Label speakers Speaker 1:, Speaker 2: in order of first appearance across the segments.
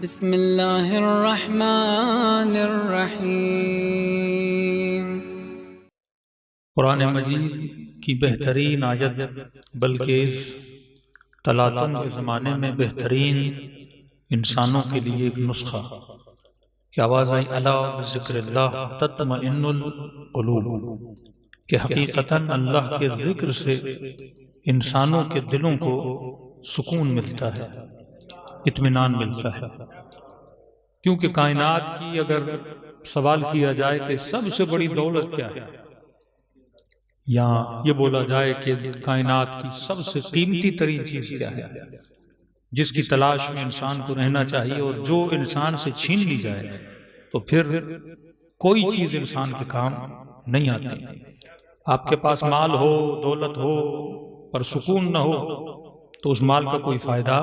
Speaker 1: بسم اللہ الرحمن الرحیم۔
Speaker 2: قرآن مجید کی بہترین آیت، بلکہ اس تلاطم کے زمانے میں بہترین انسانوں کے لیے ایک نسخہ کہ آواز آئی الا بذکر اللہ تطمئن القلوب، کہ حقیقتاً اللہ کے ذکر سے انسانوں کے دلوں کو سکون ملتا ہے، اطمینان ملتا ہے۔ کیونکہ کائنات کی اگر سوال کیا جائے کہ سب سے بڑی دولت کیا ہے، یا یہ بولا جائے کہ کائنات کی سب سے قیمتی ترین چیز کیا ہے جس کی تلاش میں انسان کو رہنا چاہیے، اور جو انسان سے چھین لی جائے تو پھر کوئی چیز انسان کے کام نہیں آتی۔ آپ کے پاس مال ہو، دولت ہو، پر سکون نہ ہو تو اس مال کا کوئی فائدہ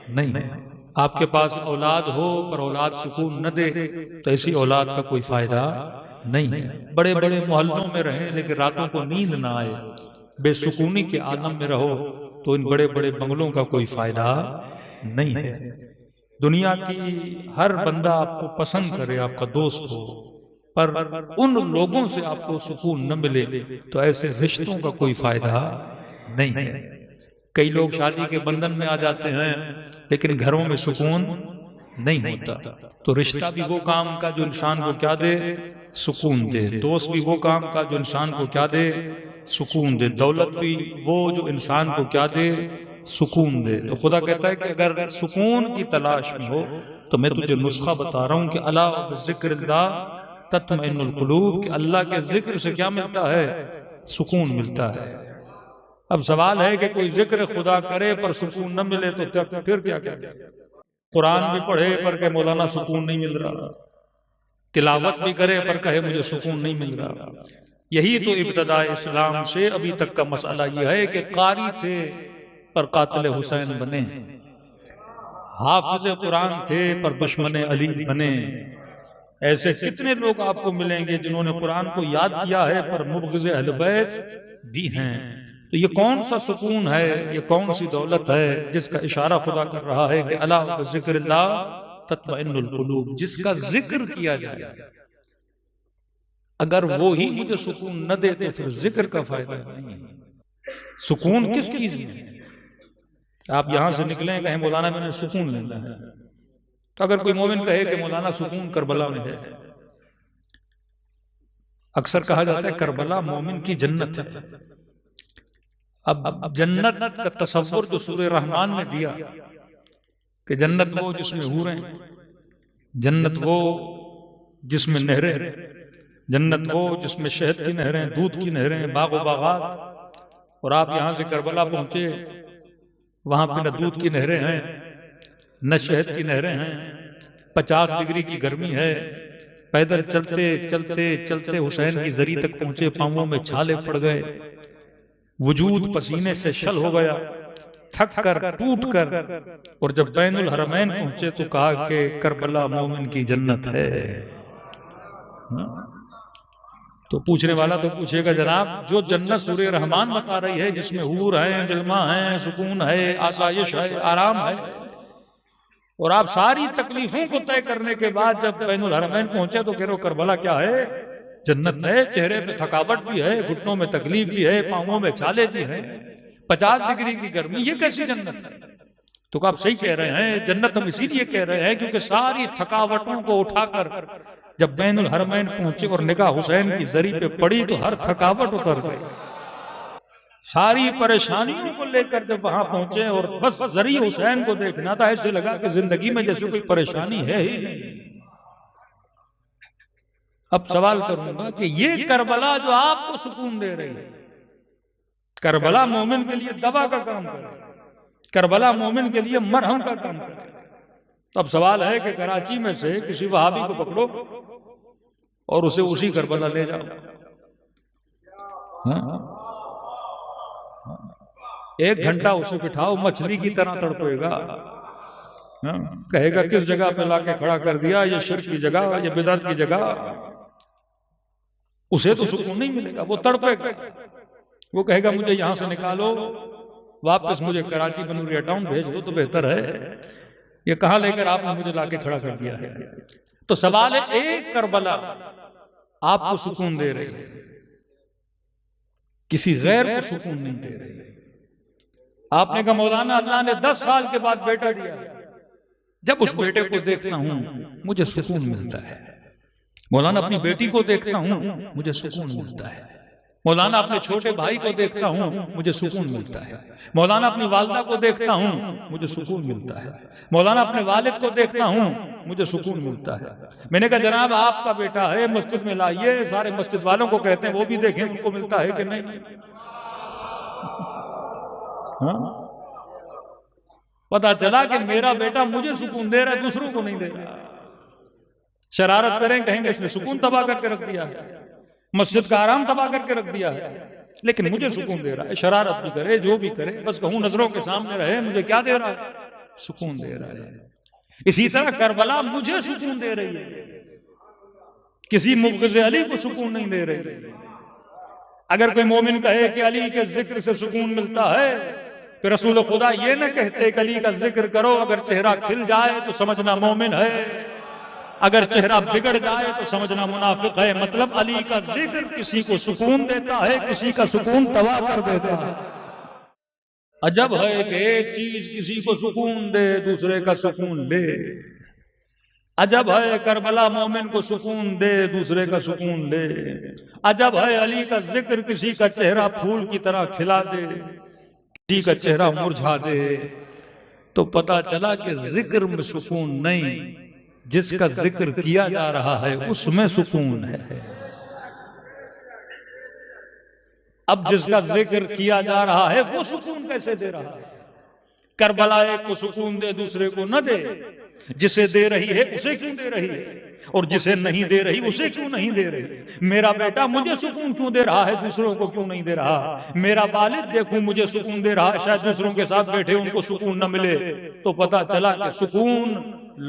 Speaker 2: نہیں ہے۔ آپ کے پاس اولاد ہو پر اولاد سکون نہ دے تو ایسی اولاد کا کوئی فائدہ نہیں ہے۔ بڑے بڑے محلوں میں رہیں لیکن راتوں کو نیند نہ آئے، بے سکونی کے عالم میں رہو تو ان بڑے بڑے بنگلوں کا کوئی فائدہ نہیں ہے۔ دنیا کی ہر بندہ آپ کو پسند کرے، آپ کا دوست ہو، پر ان لوگوں سے آپ کو سکون نہ ملے تو ایسے رشتوں کا کوئی فائدہ نہیں ہے۔ کئی لوگ شادی کے بندھن میں آ جاتے ہیں لیکن گھروں میں سکون نہیں ہوتا۔ تو رشتہ بھی وہ کام کا جو انسان کو کیا دے؟ سکون دے۔ دوست بھی وہ کام کا جو انسان کو کیا دے؟ سکون دے۔ دولت بھی وہ جو انسان کو کیا دے؟ سکون دے۔ تو خدا کہتا ہے کہ اگر سکون کی تلاش میں ہو تو میں تجھے نسخہ بتا رہا ہوں کہ الا بذکر اللہ تطمئن القلوب، کہ اللہ کے ذکر سے کیا ملتا ہے؟ سکون ملتا ہے۔ اب سوال ہے کہ کوئی ذکر خدا کرے پر سکون نہ ملے تو پھر کیا کرے؟ قرآن بھی پڑھے پر کہ مولانا سکون نہیں مل رہا، تلاوت بھی کرے پر کہے مجھے سکون نہیں مل رہا۔ یہی تو ابتداء اسلام سے ابھی تک کا مسئلہ یہ ہے کہ قاری تھے پر قاتل حسین بنے، حافظ قرآن تھے پر دشمن علی بنے۔ ایسے کتنے لوگ آپ کو ملیں گے جنہوں نے قرآن کو یاد کیا ہے پر مبغض اہل بیت بھی ہیں۔ تو یہ کون سا سکون ہے، یہ کون سی دولت ہے جس کا اشارہ خدا کر رہا ہے کہ الا بذکر اللہ تطمئن القلوب، جس کا ذکر کیا جائے۔ اگر وہی مجھے سکون نہ دے تو پھر ذکر کا فائدہ نہیں ہے۔ سکون کس چیز میں ہے؟ آپ یہاں سے نکلیں کہیں مولانا میں نے سکون لینا ہے، تو اگر کوئی مومن کہے کہ مولانا سکون کربلا میں ہے، اکثر کہا جاتا ہے کربلا مومن کی جنت ہے۔ اب جنت کا تصور جو سورہ رحمان میں دیا کہ جنت وہ جس میں حوریں، جنت وہ جس میں نہریں، جنت وہ جس میں شہد کی نہریں، دودھ کی نہریں، باغ و باغات، اور آپ یہاں سے کربلا پہنچے، وہاں پہ نہ دودھ کی نہریں ہیں نہ شہد کی نہریں ہیں، 50 ڈگری کی گرمی ہے، پیدل چلتے چلتے چلتے حسین کی زری تک پہنچے، پاؤں میں چھالے پڑ گئے، وجود پسینے سے شل ہو گیا، تھک کر ٹوٹ کر، اور جب بین الحرمین پہنچے تو کہا کہ کربلا مومن کی جنت ہے۔ تو پوچھنے والا تو پوچھے گا جناب جو جنت سورہ رحمان بتا رہی ہے جس میں حور ہیں، جلمہ ہیں، سکون ہے، آسائش ہے، آرام ہے، اور آپ ساری تکلیفوں کو طے کرنے کے بعد جب بین الحرمین پہنچے تو کہہ رہے ہو کربلا کیا ہے؟ جنت ہے۔ چہرے پہ تھکاوٹ بھی ہے، گھٹنوں میں تکلیف بھی ہے، پاؤں میں چھالے بھی ہیں، 50 ڈگری کی گرمی، یہ کیسی جنت ہے؟ تو آپ صحیح کہہ رہے ہیں، جنت ہم اسی لیے کہہ رہے ہیں کیونکہ ساری تھکاوٹوں کو اٹھا کر جب بین الحرمین پہنچے اور نگاہ حسین کی زری پہ پڑی تو ہر تھکاوٹ اتر گئی، ساری پریشانیوں کو لے کر جب وہاں پہنچے اور بس زری حسین کو دیکھنا تھا، ایسے لگا کہ زندگی میں جیسے کوئی پریشانی ہے ہی نہیں۔ اب سوال کروں گا کہ یہ کربلا جو آپ کو سکون دے رہی ہے، کربلا مومن کے لیے دوا کا کام کرے، کربلا مومن کے لیے مرہم کا کام کرے۔ تو اب سوال ہے کہ کراچی میں سے کسی وہابی کو پکڑو اور اسے اسی کربلا لے جاؤ، 1 گھنٹہ اسے بٹھاؤ، مچھلی کی طرح تڑپے گا، کہے گا کس جگہ پہ لا کے کھڑا کر دیا، یہ شرک کی جگہ، یہ بدعت کی جگہ۔ اسے تو سکون نہیں ملے گا، وہ تڑپے گا، وہ کہے گا مجھے یہاں سے نکالو، واپس مجھے کراچی بنوریا ٹاؤن بھیج دو تو بہتر ہے۔ یہ کہاں لے کر آپ نے مجھے لا کے کھڑا کر دیا ہے؟ تو سوال ہے، ایک کربلا آپ کو سکون دے رہی ہے، کسی غیر کو سکون نہیں دے رہی ہے۔ آپ نے کہا مولانا اللہ نے 10 سال کے بعد بیٹا دیا، جب اس بیٹے کو دیکھتا ہوں مجھے سکون ملتا ہے۔ مولانا اپنی بیٹی کو دیکھتا ہوں مجھے سکون ملتا ہے۔ مولانا اپنے چھوٹے بھائی کو دیکھتا ہوں مجھے سکون ملتا ہے۔ مولانا اپنی والدہ کو دیکھتا ہوں مجھے سکون ملتا ہے۔ مولانا اپنے والد کو دیکھتا ہوں مجھے سکون ملتا ہے۔ میں نے کہا جناب آپ کا بیٹا ہے، مسجد میں لائیے، سارے مسجد والوں کو کہتے ہیں وہ بھی دیکھیں ان کو ملتا ہے کہ نہیں۔ پتا چلا کہ میرا بیٹا مجھے سکون دے رہا ہے، دوسروں کو نہیں دے رہا۔ شرارت کریں کہیں گے اس نے سکون تباہ کر کے رکھ دیا ہے، مسجد کا آرام تباہ کر کے رکھ دیا ہے، لیکن مجھے سکون دے رہا ہے۔ شرارت بھی کرے جو بھی کرے، بس کہوں نظروں کے سامنے رہے، مجھے کیا دے رہا ہے؟ سکون دے رہا ہے۔ اسی طرح کربلا مجھے سکون دے رہی ہے، کسی مبغض علی کو سکون نہیں دے رہی۔ اگر کوئی مومن کہے کہ علی کے ذکر سے سکون ملتا ہے، پھر رسول خدا یہ نہ کہتے کہ علی کا ذکر کرو، اگر چہرہ کھل جائے تو سمجھنا مومن ہے، اگر چہرہ بگڑ جائے تو سمجھنا منافق ہے۔ مطلب علی کا ذکر کسی کو سکون دیتا ہے، کسی کا سکون تباہ کر دیتا ہے۔ عجب ہے کہ ایک چیز کسی کو سکون دے دوسرے کا سکون لے۔ عجب ہے کربلا مومن کو سکون دے دوسرے کا سکون لے۔ عجب ہے علی کا ذکر کسی کا چہرہ پھول کی طرح کھلا دے، کسی کا چہرہ مرجھا دے۔ تو پتا چلا کہ ذکر میں سکون نہیں، جس کا ذکر کیا جا رہا ہے اس میں سکون ہے۔ اب جس کا ذکر کیا جا رہا ہے وہ سکون کیسے دے رہا ہے؟ کربلا ایک کو سکون دے دوسرے کو نہ دے، جسے دے رہی ہے اسے کیوں دے رہی ہے، اور جسے نہیں دے رہی اسے کیوں نہیں دے رہی؟ میرا بیٹا مجھے سکون کیوں دے رہا ہے، دوسروں کو کیوں نہیں دے رہا؟ میرا والد دیکھوں مجھے سکون دے رہا ہے، شاید دوسروں کے ساتھ بیٹھے ان کو سکون نہ ملے۔ تو پتا چلا کہ سکون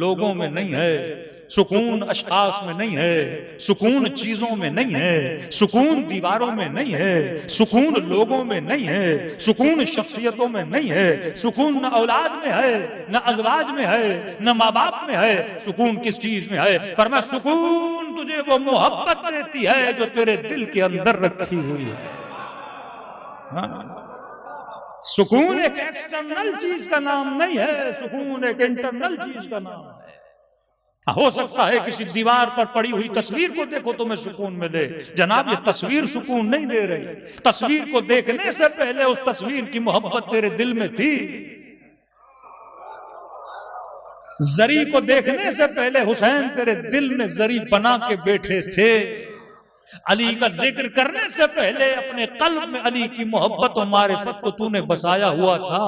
Speaker 2: لوگوں میں نہیں ہے، سکون اشخاص میں نہیں ہے، سکون چیزوں میں نہیں ہے، سکون دیواروں میں نہیں ہے، سکون لوگوں میں نہیں ہے، سکون شخصیتوں میں نہیں ہے، سکون نہ اولاد میں ہے، نہ ازواج میں ہے، نہ ماں باپ میں ہے۔ سکون کس چیز میں ہے؟ فرمایا سکون تجھے وہ محبت دیتی ہے جو تیرے دل کے اندر رکھی ہوئی ہے۔ سکون ایک ایکسٹرنل چیز کا نام نہیں ہے، سکون ایک انٹرنل چیز کا نام ہے۔ ہو سکتا ہے کسی دیوار پر پڑی ہوئی تصویر کو دیکھو تمہیں سکون ملے، جناب یہ تصویر سکون نہیں دے رہی۔ تصویر کو دیکھنے سے پہلے اس تصویر کی محبت تیرے دل میں تھی، زری کو دیکھنے سے پہلے حسین تیرے دل میں زری بنا کے بیٹھے تھے، علی کا ذکر کرنے سے پہلے اپنے قلب میں علی کی محبت و معرفت کو تو نے بسایا ہوا تھا۔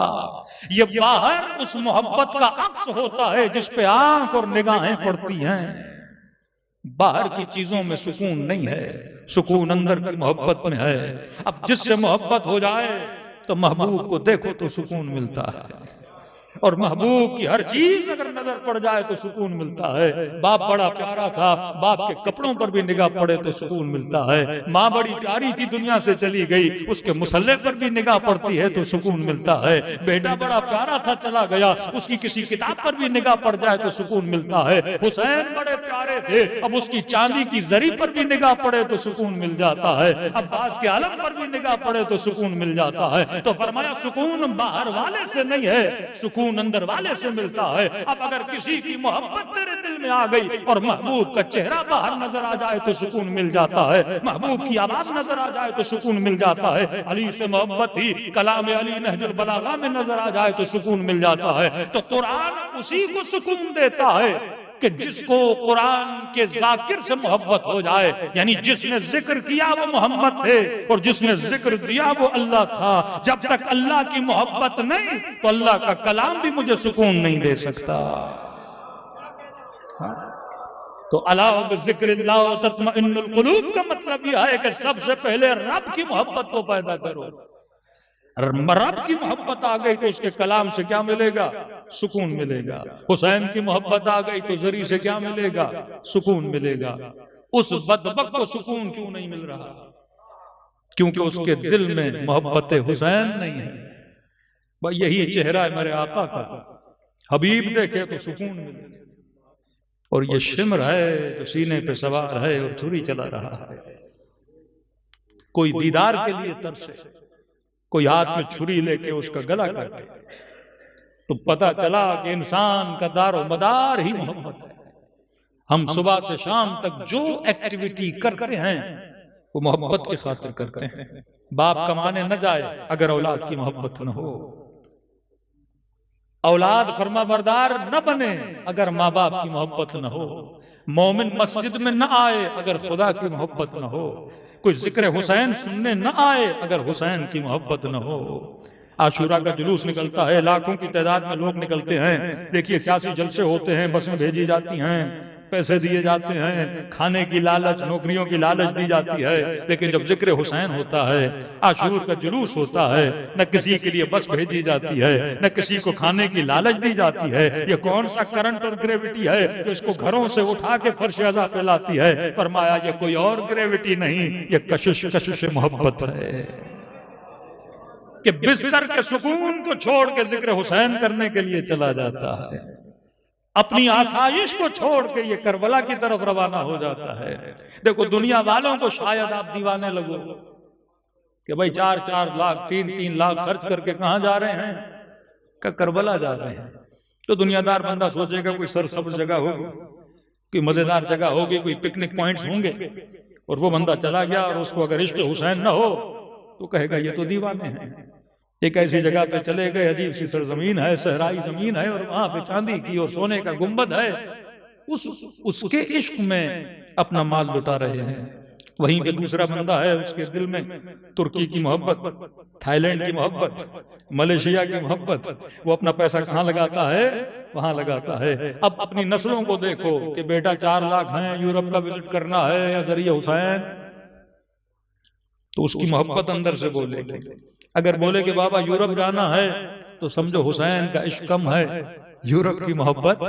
Speaker 2: یہ باہر اس محبت کا عکس ہوتا ہے جس پہ آنکھ اور نگاہیں پڑتی ہیں، باہر کی چیزوں میں سکون نہیں ہے، سکون اندر کی محبت میں ہے۔ اب جس سے محبت ہو جائے تو محبوب کو دیکھو تو سکون ملتا ہے، اور محبوب کی ہر چیز اگر نظر پڑ جائے تو سکون ملتا ہے۔ باپ بڑا پیارا تھا، باپ کے کپڑوں پر بھی نگاہ پڑے تو سکون ملتا ہے۔ ماں بڑی پیاری تھی، دنیا سے چلی گئی، اس کے مصلے پر بھی نگاہ پڑتی ہے تو سکون ملتا ہے۔ بیٹا بڑا پیارا تھا، چلا گیا، اس کی کسی کتاب پر بھی نگاہ پڑ جائے تو سکون ملتا ہے۔ حسین بڑے پیارے تھے، اب اس کی چاندی کی زری پر بھی نگاہ پڑے تو سکون مل جاتا ہے۔ عباس کے علم پر بھی نگاہ پڑے تو سکون مل جاتا ہے۔ تو فرمایا سکون باہر والے سے نہیں ہے، سکون اندر والے سے ملتا ہے۔ اب اگر کسی کی محبت تیرے دل میں آ گئی اور محبوب کا چہرہ باہر نظر آ جائے تو سکون مل جاتا ہے، محبوب کی آواز نظر آ جائے تو سکون مل جاتا ہے، علی سے محبت ہی کلام علی نہج البلاغہ میں نظر آ جائے تو سکون مل جاتا ہے۔ تو قرآن اسی کو سکون دیتا ہے کہ جس کو قرآن کے ذاکر سے محبت ہو جائے، یعنی جس نے ذکر کیا وہ محمد تھے اور جس نے ذکر دیا وہ اللہ تھا۔ جب تک اللہ کی محبت نہیں تو اللہ کا کلام بھی مجھے سکون نہیں دے سکتا۔ تو الا بذکر اللہ تطمئن القلوب کا مطلب یہ ہے کہ سب سے پہلے رب کی محبت کو پیدا کرو۔ رب کی محبت آ گئی تو اس کے کلام سے کیا ملے گا؟ سکون ملے گا۔ حسین کی محبت آ گئی تو زری سے کیا ملے گا؟ سکون ملے گا۔ اس بدبخت کو سکون کیوں نہیں مل رہا؟ کیونکہ اس کے دل میں محبت حسین نہیں ہے۔ یہی چہرہ ہے میرے آقا کا، حبیب دیکھے تو سکون ملے، اور یہ شمر ہے جو سینے پہ سوار ہے اور چھری چلا رہا ہے، کوئی دیدار کے لیے ترسے، کوئی ہاتھ میں چھری لے کے اس کا گلا کاٹے، تو پتہ چلا کہ انسان کا دار و مدار ہی محبت ہے۔ ہم صبح سے شام تک جو ایکٹیویٹی کرتے ہیں وہ محبت کی خاطر کرتے ہیں۔ باپ کمانے نہ جائے اگر اولاد کی محبت نہ ہو، اولاد فرما بردار نہ بنے اگر ماں باپ کی محبت نہ ہو، مومن مسجد میں نہ آئے اگر خدا کی محبت نہ ہو، کوئی ذکر حسین سننے نہ آئے اگر حسین کی محبت نہ ہو۔ عاشورہ کا جلوس نکلتا ہے، لاکھوں کی تعداد میں لوگ نکلتے ہیں، دیکھیے سیاسی جلسے ہوتے ہیں، بسیں بھیجی جاتی ہیں، پیسے دیے جاتے ہیں، کھانے کی لالچ، نوکریوں کی لالچ دی جاتی ہے، لیکن جب ذکر حسین ہوتا ہے، عاشور کا جلوس ہوتا ہے، نہ کسی کے لیے بس بھیجی جاتی ہے، نہ کسی کو کھانے کی لالچ دی جاتی ہے۔ یہ کون سا کرنٹ اور گریوٹی ہے جو اس کو گھروں سے اٹھا کے فرش عزا پہ لاتی ہے؟ فرمایا یہ کوئی اور گریوٹی نہیں، یہ کشش محبت ہے کہ بستر کے سکون کو چھوڑ کے ذکر حسین کرنے کے لیے چلا جاتا ہے، اپنی آسائش کو چھوڑ کے یہ کربلا کی طرف روانہ ہو جاتا ہے۔ دیکھو دنیا والوں کو شاید آپ دیوانے لگو کہ بھائی 4 لاکھ 3 لاکھ خرچ کر کے کہاں جا رہے ہیں؟ کہ کربلا جا رہے ہیں۔ تو دنیا دار بندہ سوچے گا کوئی سرسبز جگہ ہوگی، کوئی مزیدار جگہ ہوگی، کوئی پکنک پوائنٹس ہوں گے، اور وہ بندہ چلا گیا اور اس کو اگر عشق حسین نہ ہو تو کہے گا یہ تو دیوانے ہیں۔ ایک ایسی جگہ پہ چلے گئے، عجیب سی سرزمین ہے، صحرائی زمین ہے، اور وہاں پہ چاندی کی اور سونے کا گنبد ہے، اس کے عشق میں اپنا مال لٹا رہے ہیں۔ وہیں پہ دوسرا بندہ ہے، اس کے دل میں ترکی کی محبت، تھائی لینڈ کی محبت، ملیشیا کی محبت، وہ اپنا پیسہ کہاں لگاتا ہے؟ وہاں لگاتا ہے۔ اب اپنی نسلوں کو دیکھو کہ بیٹا 4 لاکھ ہیں، یورپ کا وزٹ کرنا ہے یا ذریعہ حسین، تو اس کی محبت اندر سے بولے گی۔ اگر بولے کہ بابا یورپ جانا ہے تو سمجھو حسین کا عشق کم ہے، یورپ کی محبت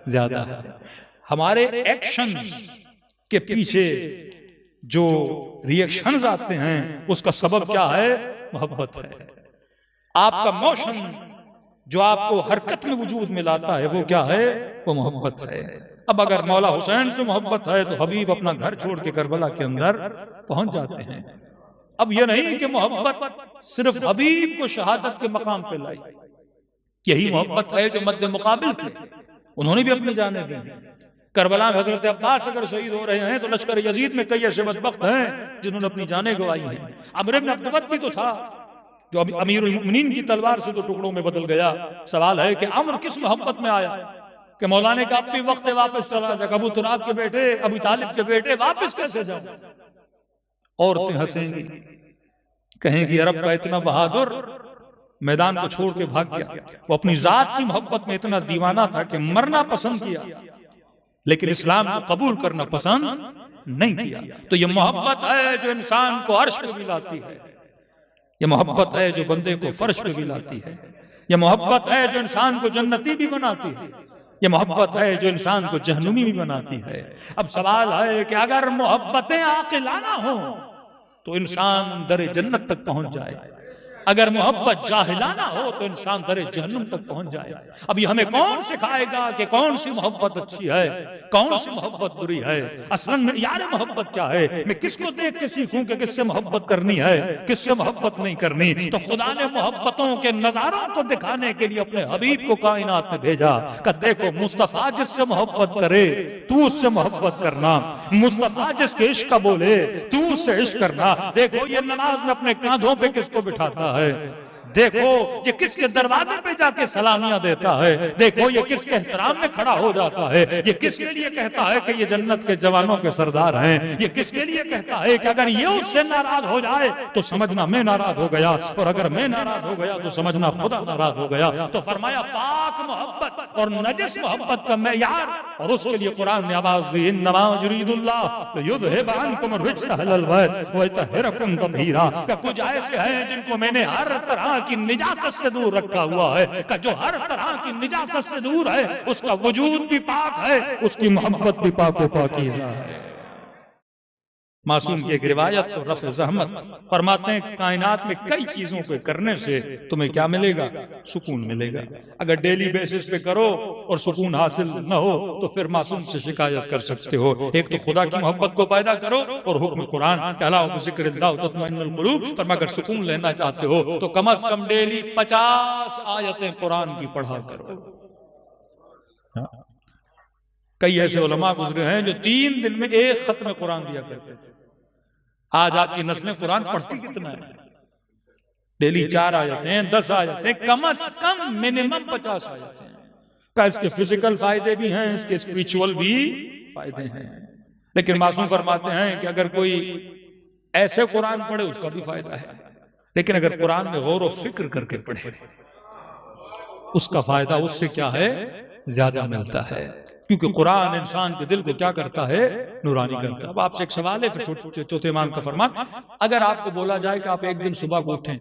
Speaker 2: زیادہ ہے۔ ہمارے ایکشنز کے پیچھے جو ری ایکشنز آتے ہیں اس کا سبب کیا ہے؟ محبت ہے۔ آپ کا موشن جو آپ کو حرکت میں وجود میں لاتا ہے وہ کیا ہے؟ وہ محبت ہے۔ اب اگر مولا حسین سے محبت ہے تو حبیب اپنا گھر چھوڑ کے کربلا کے اندر پہنچ جاتے ہیں۔ اب یہ نہیں کہ محبت صرف حبیب کو شہادت کے مقام پہ لائی، یہی محبت ہے جو مد مقابل تھے، انہوں نے بھی اپنی جانیں دی۔ کربلا میں حضرت عباس اگر شہید ہو رہے ہیں تو لشکر یزید میں کئی ایسے بدبخت ہیں جنہوں نے اپنی جانیں گوائی ہیں۔ عمرو بن عبدود بھی تو تھا جو امیر المؤمنین کی تلوار سے 2 ٹکڑوں میں بدل گیا۔ سوال ہے کہ عمرو کس محبت میں آیا کہ مولا نے کہا اب بھی وقت واپس چلا جا، ابو تراب کے بیٹے، ابو طالب کے بیٹے واپس کیسے جاؤ؟ عورتیں ہنسیں گی، کہیں گی عرب کا اتنا بہادر میدان کو چھوڑ کے بھاگ گیا، وہ اپنی ذات کی محبت میں اتنا دیوانہ تھا کہ مرنا پسند کیا لیکن اسلام کو قبول کرنا پسند نہیں کیا۔ تو یہ محبت ہے جو انسان کو عرش پہ بھی لاتی ہے، یہ محبت ہے جو بندے کو فرش پہ بھی لاتی ہے، یہ محبت ہے جو انسان کو جنتی بھی بناتی ہے، یہ محبت ہے جو انسان کو جہنمی بھی بناتی ہے۔ اب سوال ہے کہ اگر محبتیں عاقلانہ ہوں تو انسان در جنت تک پہنچ جائے، اگر محبت جاہلانہ ہو تو انسان در جہنم تک پہنچ جائے۔ اب یہ ہمیں کون سکھائے گا کہ کون سی محبت اچھی ہے، کون سی محبت بری ہے؟ اصلاً معیار محبت کیا ہے؟ میں کس کو دیکھ کے سیکھوں کہ کس سے محبت کرنی ہے، کس سے محبت نہیں کرنی؟ تو خدا نے محبتوں کے نظاروں کو دکھانے کے لیے اپنے حبیب کو کائنات میں بھیجا کہ دیکھو مصطفیٰ جس سے محبت کرے تو اس سے محبت کرنا، مصطفیٰ جس کے عشق کا بولے تو اس سے عشق کرنا۔ دیکھو یہ نماز میں اپنے کاندھوں پہ کس کو بٹھاتا ہے، دیکھو یہ کس کے دروازے پہ جا کے سلامیاں دیتا ہے، دیکھو یہ کس کے احترام میں کھڑا ہو جاتا ہے، یہ کس کے لیے کہتا ہے کہ یہ جنت کے جوانوں کے سردار ہیں، یہ کس کے لیے کہتا ہے کہ اگر یہ اس سے ناراض ہو جائے تو سمجھنا میں ناراض ہو گیا، اور اگر میں ناراض ہو گیا تو سمجھنا خدا ناراض ہو گیا۔ تو فرمایا پاک محبت اور نجس محبت کا معیار، اور اس کے لیے قرآن نے آواز دی انما یرید اللہ لیذھب عنکم الرجس اہل البیت ویطہرکم تطہیرا، کہ کچھ ایسے ہیں جن کو میں نے ہر طرح کی نجاست سے دور رکھا ہوا ہے، کہ جو ہر طرح کی نجاست سے دور ہے اس کا وجود بھی پاک ہے، اس کی محبت بھی پاک و پاکیزہ ہے۔ معصوم کی ایک روایت اور رفع زحمت فرماتے ہیں کائنات میں کئی چیزوں کو کرنے سے تمہیں کیا ملے گا؟ سکون ملے گا۔ اگر ڈیلی بیسس پہ کرو اور سکون حاصل نہ ہو تو پھر معصوم سے شکایت کر سکتے ہو۔ ایک تو خدا کی محبت کو پیدا کرو اور حکم قرآن کہ الا بذکر اللہ تطمئن القلوب، فرما اگر سکون لینا چاہتے ہو تو کم از کم ڈیلی 50 آیتیں قرآن کی پڑھا کرو۔ کئی ایسے علماء گزرے ہیں جو 3 دن میں ایک ختم قرآن دیا کرتے تھے۔ آج آپ کی نسلیں قرآن پڑھتی کتنا ہے؟ ڈیلی 4 آیتیں، 10 آیتیں، کم از کم منیمم 50 آیتیں۔ کا اس کے فزیکل فائدے بھی ہیں، اس کے اسپریچول بھی فائدے ہیں، لیکن معصوم فرماتے ہیں کہ اگر کوئی ایسے قرآن پڑھے اس کا بھی فائدہ ہے، لیکن اگر قرآن میں غور و فکر کر کے پڑھے اس کا فائدہ اس سے کیا ہے؟ زیادہ ملتا ہے، کیونکہ قرآن انسان کے دل کو کیا کرتا ہے؟ نورانی کرتا ہے۔ اب آپ سے ایک سوال ہے، پھر چوتھے امام کا فرمان، اگر آپ کو بولا جائے کہ آپ ایک دن صبح کو اٹھیں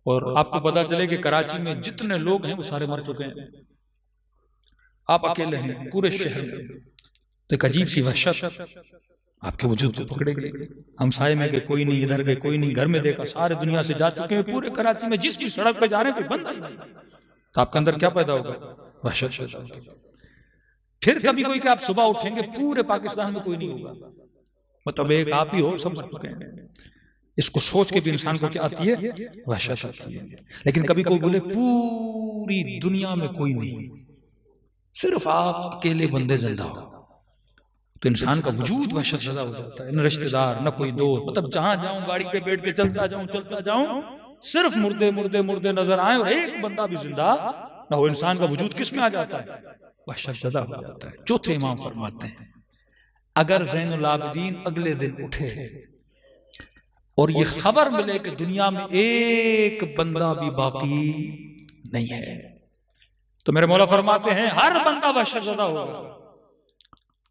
Speaker 2: اور آپ کو پتا چلے کہ کراچی میں جتنے لوگ ہیں وہ سارے مر چکے ہیں، آپ اکیلے ہیں پورے شہر میں، تو ایک عجیب سی وحشت آپ کے وجود کو پکڑے گی۔ ہم سائے میں کہ کوئی نہیں، ادھر گئے کوئی نہیں، گھر میں دیکھا سارے دنیا سے جا چکے ہیں، پورے کراچی میں جس بھی سڑک پہ جا رہے ہیں کوئی بندہ نہیں، تو آپ کے اندر کیا پیدا ہوگا؟ وحشت پیدا ہوگی۔ پھر کبھی کوئی کہ آپ صبح اٹھیں گے پورے پاکستان میں کوئی نہیں ہوگا، مطلب ایک آپ ہی ہو، سب مر چکے ہیں۔ اس کو سوچ کے بھی انسان کو کیا آتی ہے؟ وحشت آتی ہے۔ لیکن کبھی کوئی بولے پوری دنیا میں کوئی نہیں، صرف آپ اکیلے بندے زندہ ہو، تو انسان کا وجود وحشت زدہ ہو جاتا ہے۔ نہ رشتہ دار، نہ کوئی دوست، مطلب جہاں جاؤں گاڑی پہ بیٹھ کے چلتا جاؤں صرف مردے مردے مردے نظر آئیں اور ایک بندہ بھی زندہ نہ ہو، انسان کا وجود کس میں آ جاتا ہے؟ وحشت زدہ ہو جاتا ہے۔ چوتھے امام فرماتے ہیں اگر زین العابدین اگلے دن اٹھے اور یہ خبر ملے کہ دنیا میں ایک بندہ بھی باقی نہیں ہے، تو میرے مولا فرماتے ہیں ہر بندہ وحشت زدہ ہوگا،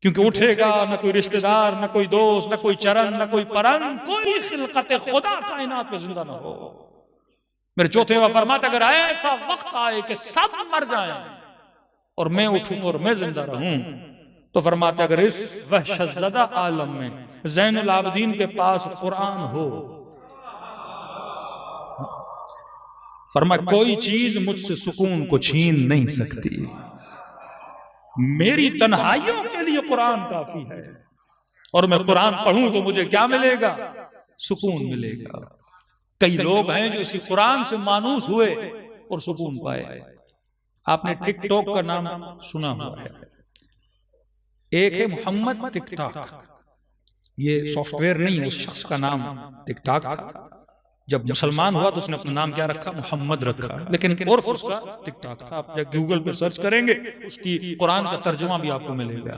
Speaker 2: کیونکہ اٹھے گا نہ کوئی رشتہ دار، نہ کوئی دوست، نہ کوئی چرن، نہ کوئی پرند، کوئی خلقت خدا کائنات میں زندہ نہ ہو۔ میرے چوتھے امام فرماتے اگر ایسا وقت آئے کہ سب مر جائیں اور میں اٹھوں اور میں زندہ رہوں، تو فرماتے اگر اس وحشت زدہ عالم میں زین العابدین کے پاس قرآن ہو، فرمایا کوئی چیز مجھ سے سکون کو چھین نہیں سکتی، میری تنہائیوں کے لیے قرآن کافی ہے، اور میں قرآن پڑھوں تو مجھے کیا ملے گا؟ سکون ملے گا۔ کئی لوگ ہیں جو اسی قرآن سے مانوس ہوئے اور سکون پائے۔ آپ نے ٹک ٹاک کا نام سنا ہوا ہے، ایک ہے محمد ٹک ٹاک، یہ سافٹ ویئر نہیں، اس شخص کا نام ٹک ٹاک تھا۔ جب مسلمان ہوا تو اس نے اپنا نام کیا رکھا؟ محمد رکھا، لیکن عرف اس کا ٹک ٹاک تھا۔ آپ جب گوگل پہ سرچ کریں گے اس کی قرآن کا ترجمہ بھی آپ کو ملے گا۔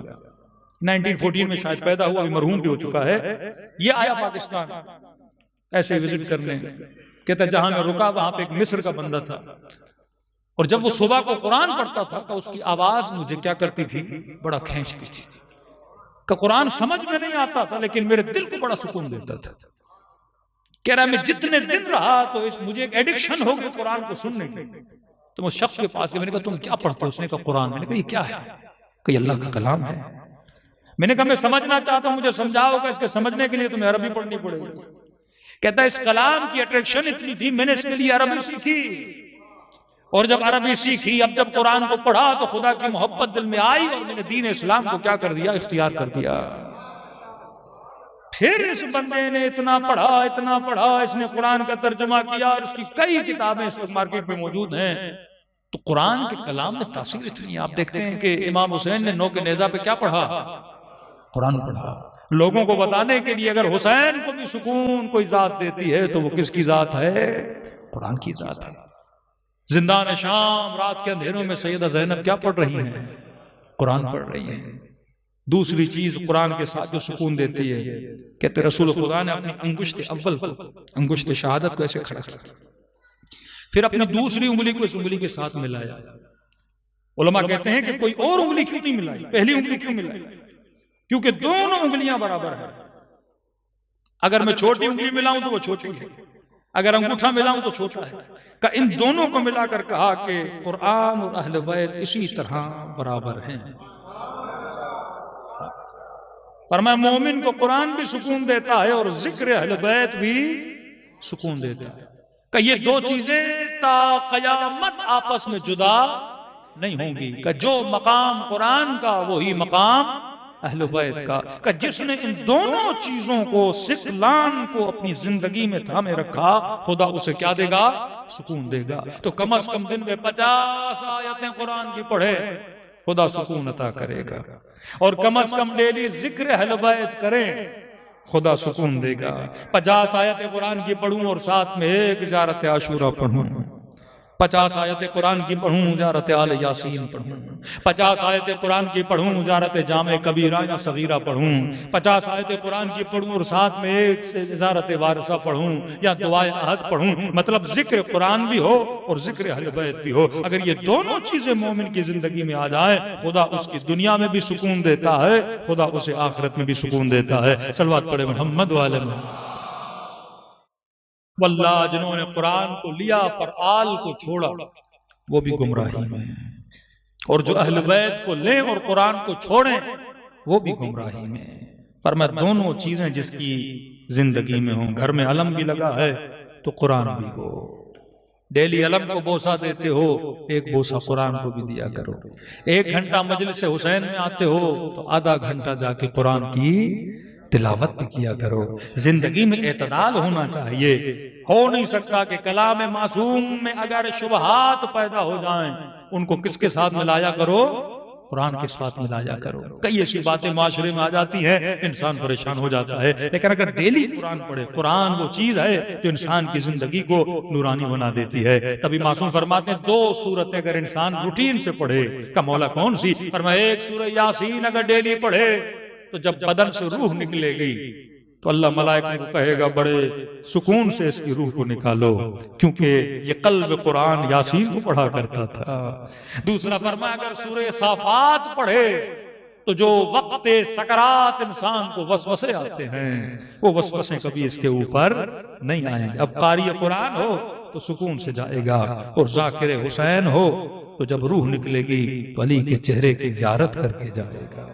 Speaker 2: 1914 میں شاید پیدا ہوا، ابھی مرحوم بھی ہو چکا ہے۔ یہ آیا پاکستان ایسے وزٹ کرنے، کہتا جہاں میں رکا وہاں پہ ایک مصر کا بندہ تھا، اور جب وہ صبح کو قرآن پڑھتا تھا تو اس کی آواز مجھے کیا کرتی تھی؟ بڑا کھینچتی تھی، کہ قرآن سمجھ میں نہیں آتا تھا لیکن میرے دل کو بڑا سکون دیتا تھا۔ کہہ رہا میں جتنے دن رہا تو مجھے ایک ایڈکشن ہو گئی قرآن کو سننے کی۔ تو میں شخص کے پاس گیا، میں نے کہا تم کیا پڑھتے ہو؟ اس نے کہا قرآن۔ میں نے کہا یہ کیا ہے؟ کہ یہ اللہ کا کلام ہے۔ میں نے کہا میں سمجھنا چاہتا ہوں، مجھے سمجھاؤ کہ اس کے سمجھنے کے لیے تمہیں عربی پڑھنی پڑے گی۔ کہتا ہے اس کلام کی اٹریکشن اتنی تھی میں نے اس کے لیے عربی سیکھی، اور جب عربی سیکھی اب جب قرآن کو پڑھا تو خدا کی محبت دل میں آئی اور میں نے دین اسلام کو کیا کر دیا؟ اختیار کر دیا۔ پھر اس بندے نے اتنا پڑھا، اس نے قرآن کا ترجمہ کیا، اور اس کی کئی کتابیں اس وقت مارکیٹ میں موجود ہیں۔ تو قرآن کے کلام میں تاثیر اتنی ہے۔ آپ دیکھتے ہیں کہ امام حسین نے نو کے نیزہ پہ کیا پڑھا؟ قرآن پڑھا، لوگوں کو بتانے کے لیے اگر حسین کو بھی سکون کوئی ذات دیتی ہے تو وہ کس کی ذات ہے؟ قرآن کی ذات ہے۔ زندان شام رات کے اندھیروں میں سیدہ زینب کیا پڑھ رہی ہیں؟ قرآن پڑھ رہی ہیں۔ دوسری چیز قرآن کے ساتھ جو سکون دیتی ہے، کہتے رسول خدا نے اپنی انگشت اول کو، انگشت شہادت کو ایسے کھڑا کیا، پھر اپنی دوسری انگلی کو اس انگلی کے ساتھ ملایا۔ علماء کہتے ہیں کہ کوئی اور انگلی کیوں نہیں ملائی، پہلی انگلی کیوں ملائی؟ کیونکہ دونوں انگلیاں برابر ہیں۔ اگر میں چھوٹی انگلی ملاؤں تو وہ چھوٹی ہے، اگر انگوٹھا ملاؤں تو چھوٹا ہے۔ کہ ان دونوں کو ملا کر کہا کہ قرآن اور اہل بیت اسی طرح برابر ہیں۔ فرمایا مومن کو قرآن بھی سکون دیتا ہے اور ذکر اہل بیت بھی سکون دیتا ہے کہ یہ دو چیزیں تا قیامت آپس میں جدا نہیں ہوں گی کہ جو مقام قرآن کا وہی مقام اہل بیت کا کہ جس نے ان دونوں چیزوں کو ثقلان کو اپنی زندگی میں تھامے رکھا خدا اسے کیا دے گا؟ سکون دے گا۔ تو کم از کم دن میں 50 آیتیں قرآن کی پڑھے خدا سکون عطا کرے گا، اور کم از کم ڈیلی ذکر اہل بیت کریں خدا سکون دے گا۔ 50 آیت قرآن کی پڑھوں اور ساتھ میں ایک زیارت عاشورہ پڑھوں، 50 آیت قرآن کی پڑھوں زیارت آل یاسین پڑھوں، 50 آیت قرآن کی پڑھوں زیارت جامع کبیرہ یا صغیرہ پڑھوں، 50 آیت قرآن کی پڑھوں اور ساتھ میں ایک سے زیارت وارثہ پڑھوں یا دعائے عہد پڑھوں، مطلب ذکر قرآن بھی ہو اور ذکر اہل بیت بھی ہو۔ اگر یہ دونوں چیزیں مومن کی زندگی میں آ جائیں خدا اس کی دنیا میں بھی سکون دیتا ہے، خدا اسے آخرت میں بھی سکون دیتا ہے۔ صلوات پڑھے محمد وعلی محمد۔ واللہ جنہوں نے قرآن کو لیا پر آل کو چھوڑا وہ بھی گمراہی میں ہیں، اور جو اہل بیت کو لیں اور قرآن کو چھوڑیں وہ بھی گمراہی میں ہیں۔ پر میں دونوں چیزیں جس کی زندگی میں ہوں، گھر میں علم بھی لگا ہے تو قرآن بھی ہو، ڈیلی علم کو بوسہ دیتے ہو ایک بوسہ قرآن کو بھی دیا کرو، 1 گھنٹہ مجلس حسین میں آتے ہو تو آدھا گھنٹہ جا کے قرآن کی تلاوت بھی کیا کرو۔ زندگی میں اعتدال ہونا چاہیے، ہو نہیں سکتا کہ کلام معصوم میں اگر شبہات پیدا ہو جائیں ان کو کس کے ساتھ ملایا کرو؟ قرآن کے ساتھ ملایا کرو۔ کئی ایسی باتیں معاشرے میں آ جاتی ہیں انسان پریشان ہو جاتا ہے، لیکن اگر ڈیلی قرآن پڑھے، قرآن وہ چیز ہے جو انسان کی زندگی کو نورانی بنا دیتی ہے۔ تبھی معصوم فرماتے ہیں 2 سورتیں اگر انسان روٹین سے پڑھے کہ مولا کون سی؟ فرمایا 1 سورہ یاسین اگر ڈیلی پڑھے تو جب بدن سے روح نکلے گی تو اللہ ملائکہ کو کہے گا بڑے سکون سے اس کی روح کو نکالو، کیونکہ یہ قلب قرآن یاسین کو پڑھا کرتا تھا۔ دوسرا فرمایا اگر سورہ صافات پڑھے تو جو وقت سکرات انسان کو وسوسے آتے ہیں وہ وسوسے کبھی اس کے اوپر نہیں آئیں گے۔ اب قاری قرآن ہو تو سکون سے جائے گا، اور ذاکر حسین ہو تو جب روح نکلے گی تو علی کے چہرے کی زیارت کر کے جائے گا۔